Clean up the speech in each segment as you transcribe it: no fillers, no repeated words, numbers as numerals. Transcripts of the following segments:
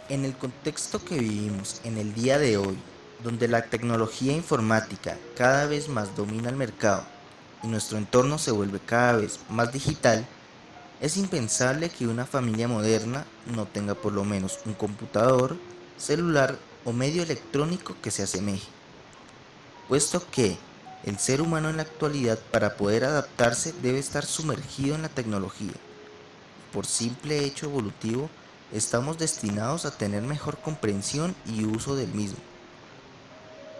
En el contexto que vivimos en el día de hoy, donde la tecnología informática cada vez más domina el mercado y nuestro entorno se vuelve cada vez más digital, es impensable que una familia moderna no tenga por lo menos un computador, celular o medio electrónico que se asemeje, puesto que el ser humano en la actualidad para poder adaptarse debe estar sumergido en la tecnología y por simple hecho evolutivo estamos destinados a tener mejor comprensión y uso del mismo.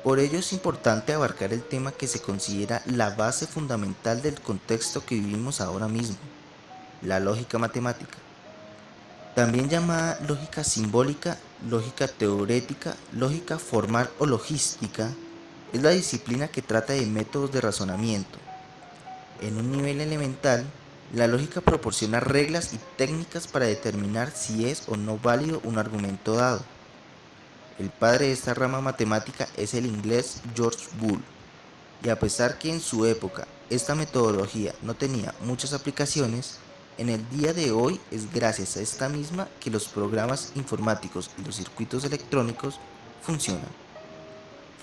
Por ello es importante abarcar el tema que se considera la base fundamental del contexto que vivimos ahora mismo, la lógica matemática. También llamada lógica simbólica, lógica teorética, lógica formal o logística, es la disciplina que trata de métodos de razonamiento. En un nivel elemental, la lógica proporciona reglas y técnicas para determinar si es o no válido un argumento dado. El padre de esta rama matemática es el inglés George Boole, y a pesar que en su época esta metodología no tenía muchas aplicaciones, en el día de hoy es gracias a esta misma que los programas informáticos y los circuitos electrónicos funcionan.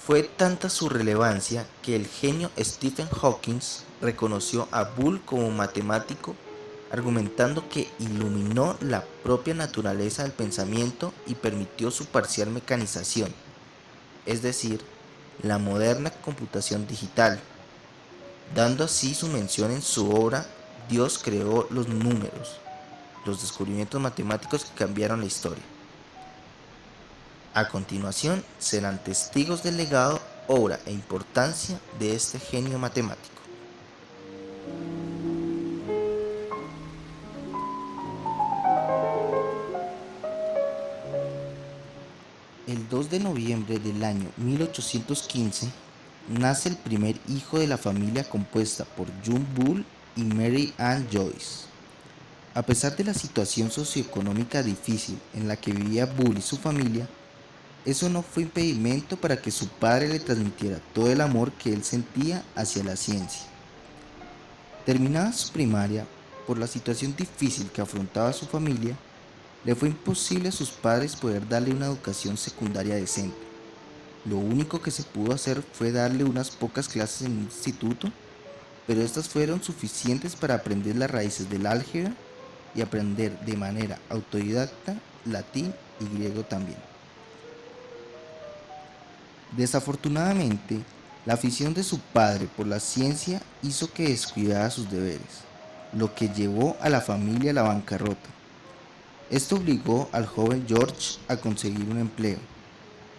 Fue tanta su relevancia que el genio Stephen Hawking reconoció a Boole como matemático, argumentando que iluminó la propia naturaleza del pensamiento y permitió su parcial mecanización, es decir, la moderna computación digital, dando así su mención en su obra Dios creó los números, los descubrimientos matemáticos que cambiaron la historia. A continuación serán testigos del legado, obra e importancia de este genio matemático. El 2 de noviembre del año 1815 nace el primer hijo de la familia compuesta por John Bull y Mary Ann Joyce. A pesar de la situación socioeconómica difícil en la que vivía Bull y su familia, eso no fue impedimento para que su padre le transmitiera todo el amor que él sentía hacia la ciencia. Terminada su primaria, por la situación difícil que afrontaba su familia, le fue imposible a sus padres poder darle una educación secundaria decente. Lo único que se pudo hacer fue darle unas pocas clases en un instituto, pero estas fueron suficientes para aprender las raíces del álgebra y aprender de manera autodidacta latín y griego también. Desafortunadamente, la afición de su padre por la ciencia hizo que descuidara sus deberes, lo que llevó a la familia a la bancarrota. Esto obligó al joven George a conseguir un empleo,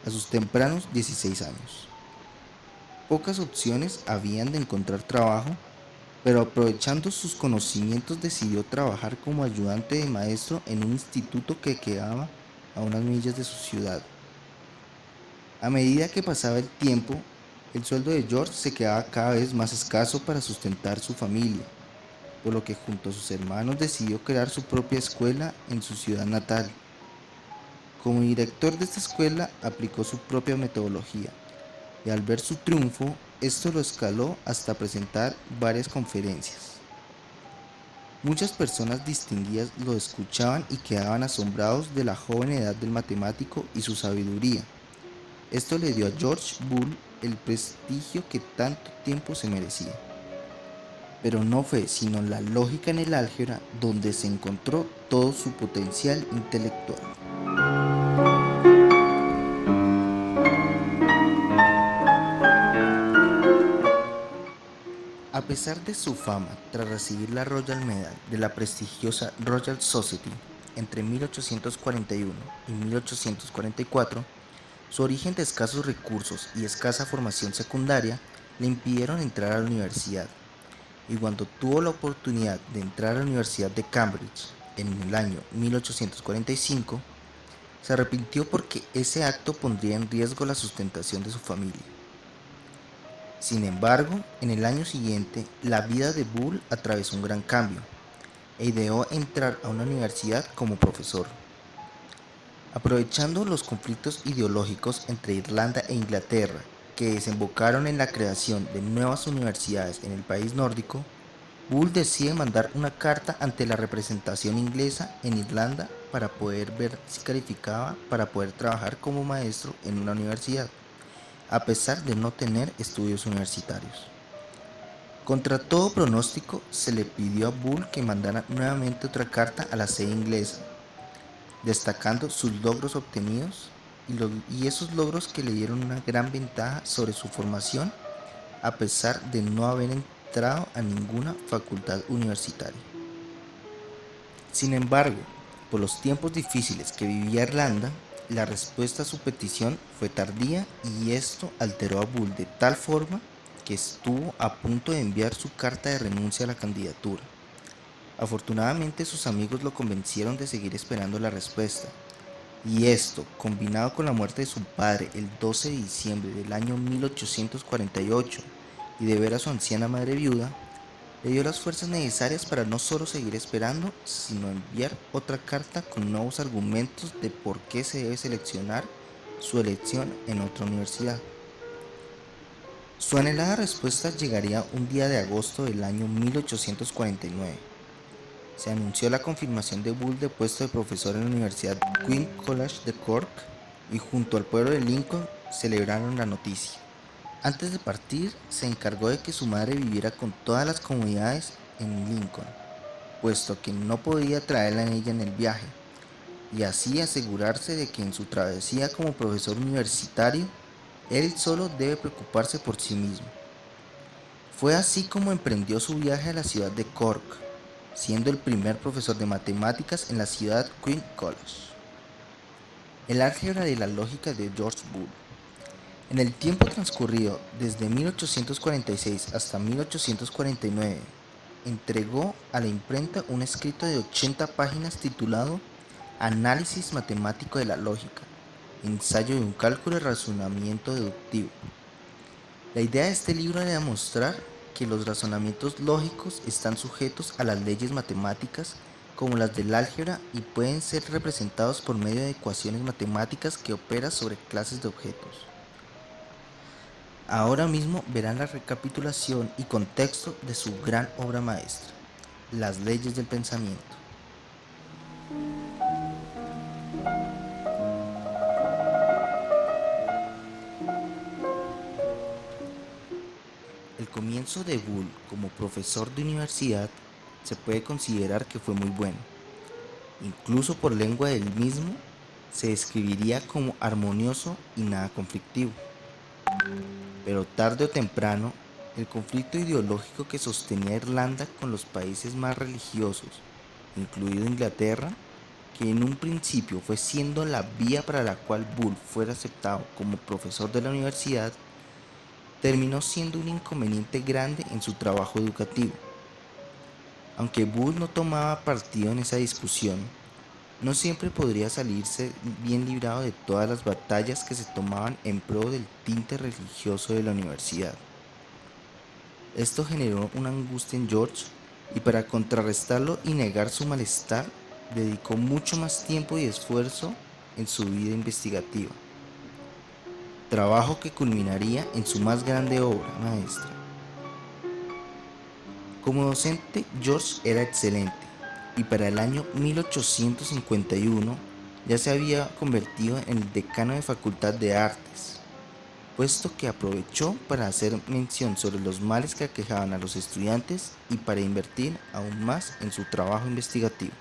a sus tempranos 16 años. Pocas opciones habían de encontrar trabajo, pero aprovechando sus conocimientos decidió trabajar como ayudante de maestro en un instituto que quedaba a unas millas de su ciudad. A medida que pasaba el tiempo, el sueldo de George se quedaba cada vez más escaso para sustentar su familia, por lo que junto a sus hermanos decidió crear su propia escuela en su ciudad natal. Como director de esta escuela aplicó su propia metodología y al ver su triunfo, esto lo escaló hasta presentar varias conferencias. Muchas personas distinguidas lo escuchaban y quedaban asombrados de la joven edad del matemático y su sabiduría. Esto le dio a George Boole el prestigio que tanto tiempo se merecía. Pero no fue sino la lógica en el álgebra donde se encontró todo su potencial intelectual. A pesar de su fama tras recibir la Royal Medal de la prestigiosa Royal Society entre 1841 y 1844, su origen de escasos recursos y escasa formación secundaria le impidieron entrar a la universidad, y cuando tuvo la oportunidad de entrar a la Universidad de Cambridge en el año 1845, se arrepintió porque ese acto pondría en riesgo la sustentación de su familia. Sin embargo, en el año siguiente, la vida de Bull atravesó un gran cambio e ideó entrar a una universidad como profesor. Aprovechando los conflictos ideológicos entre Irlanda e Inglaterra, que desembocaron en la creación de nuevas universidades en el país nórdico, Bull decide mandar una carta ante la representación inglesa en Irlanda para poder ver si calificaba para poder trabajar como maestro en una universidad, a pesar de no tener estudios universitarios. Contra todo pronóstico, se le pidió a Bull que mandara nuevamente otra carta a la sede inglesa, destacando sus logros obtenidos y esos logros que le dieron una gran ventaja sobre su formación a pesar de no haber entrado a ninguna facultad universitaria. Sin embargo, por los tiempos difíciles que vivía Irlanda, la respuesta a su petición fue tardía y esto alteró a Bull de tal forma que estuvo a punto de enviar su carta de renuncia a la candidatura. Afortunadamente sus amigos lo convencieron de seguir esperando la respuesta, y esto, combinado con la muerte de su padre el 12 de diciembre del año 1848 y de ver a su anciana madre viuda, le dio las fuerzas necesarias para no solo seguir esperando, sino enviar otra carta con nuevos argumentos de por qué se debe seleccionar su elección en otra universidad. Su anhelada respuesta llegaría un día de agosto del año 1849. Se anunció la confirmación de Bull de puesto de profesor en la Universidad Queen's College de Cork y junto al pueblo de Lincoln celebraron la noticia. Antes de partir, se encargó de que su madre viviera con todas las comodidades en Lincoln, puesto que no podía traerla en ella en el viaje, y así asegurarse de que en su travesía como profesor universitario, él solo debe preocuparse por sí mismo. Fue así como emprendió su viaje a la ciudad de Cork, siendo el primer profesor de matemáticas en la ciudad Queen's College. El álgebra de la lógica de George Boole. En el tiempo transcurrido desde 1846 hasta 1849, entregó a la imprenta un escrito de 80 páginas titulado Análisis matemático de la lógica, ensayo de un cálculo de razonamiento deductivo. La idea de este libro era demostrar que los razonamientos lógicos están sujetos a las leyes matemáticas como las del álgebra y pueden ser representados por medio de ecuaciones matemáticas que operan sobre clases de objetos. Ahora mismo verán la recapitulación y contexto de su gran obra maestra, Las leyes del pensamiento. El comienzo de Boole como profesor de universidad se puede considerar que fue muy bueno. Incluso por lengua del mismo, se describiría como armonioso y nada conflictivo. Pero tarde o temprano, el conflicto ideológico que sostenía Irlanda con los países más religiosos, incluido Inglaterra, que en un principio fue siendo la vía para la cual Bull fuera aceptado como profesor de la universidad, terminó siendo un inconveniente grande en su trabajo educativo. Aunque Bull no tomaba partido en esa discusión, no siempre podría salirse bien librado de todas las batallas que se tomaban en pro del tinte religioso de la universidad. Esto generó una angustia en George y para contrarrestarlo y negar su malestar, dedicó mucho más tiempo y esfuerzo en su vida investigativa, trabajo que culminaría en su más grande obra maestra. Como docente, George era excelente y para el año 1851 ya se había convertido en el decano de Facultad de Artes, puesto que aprovechó para hacer mención sobre los males que aquejaban a los estudiantes y para invertir aún más en su trabajo investigativo.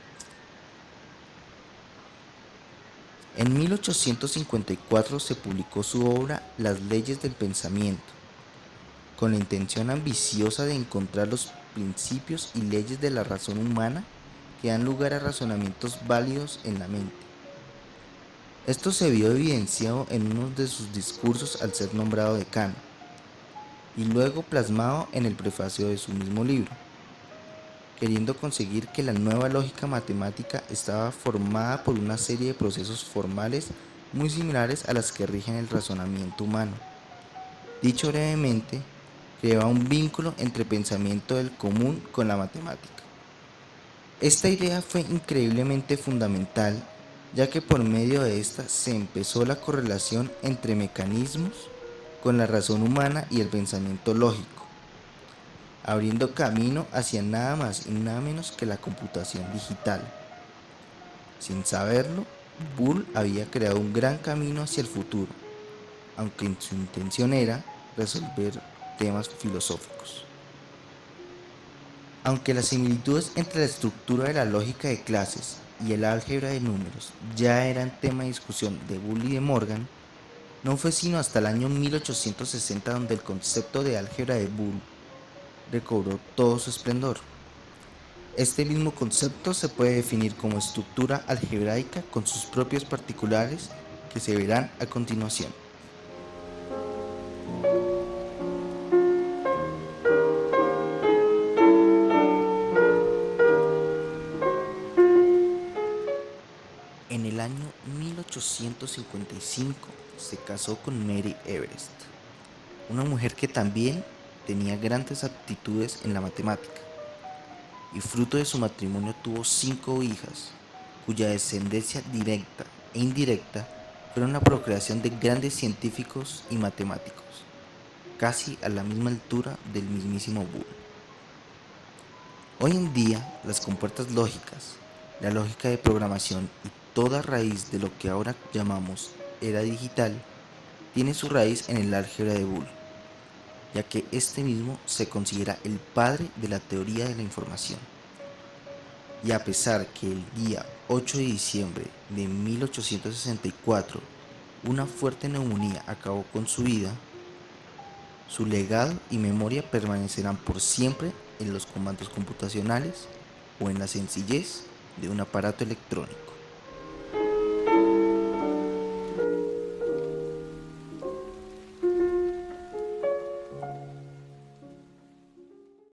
En 1854 se publicó su obra Las leyes del pensamiento, con la intención ambiciosa de encontrar los principios y leyes de la razón humana que dan lugar a razonamientos válidos en la mente. Esto se vio evidenciado en uno de sus discursos al ser nombrado decano, y luego plasmado en el prefacio de su mismo libro, queriendo conseguir que la nueva lógica matemática estaba formada por una serie de procesos formales muy similares a las que rigen el razonamiento humano. Dicho brevemente, creaba un vínculo entre pensamiento del común con la matemática. Esta idea fue increíblemente fundamental, ya que por medio de esta se empezó la correlación entre mecanismos con la razón humana y el pensamiento lógico. abriendo camino hacia nada más y nada menos que la computación digital. Sin saberlo, Bull había creado un gran camino hacia el futuro, aunque su intención era resolver temas filosóficos. Aunque las similitudes entre la estructura de la lógica de clases y el álgebra de números ya eran tema de discusión de Boole y de Morgan, no fue sino hasta el año 1860 donde el concepto de álgebra de Boole recobró todo su esplendor. Este mismo concepto se puede definir como estructura algebraica con sus propios particulares que se verán a continuación. En el año 1855 se casó con Mary Everest, una mujer que también tenía grandes aptitudes en la matemática, y fruto de su matrimonio tuvo 5 hijas, cuya descendencia directa e indirecta fueron la procreación de grandes científicos y matemáticos, casi a la misma altura del mismísimo Boole. Hoy en día, las compuertas lógicas, la lógica de programación y toda raíz de lo que ahora llamamos era digital tiene su raíz en el álgebra de Boole, ya que este mismo se considera el padre de la teoría de la información. Y a pesar que el día 8 de diciembre de 1864 una fuerte neumonía acabó con su vida, su legado y memoria permanecerán por siempre en los comandos computacionales o en la sencillez de un aparato electrónico.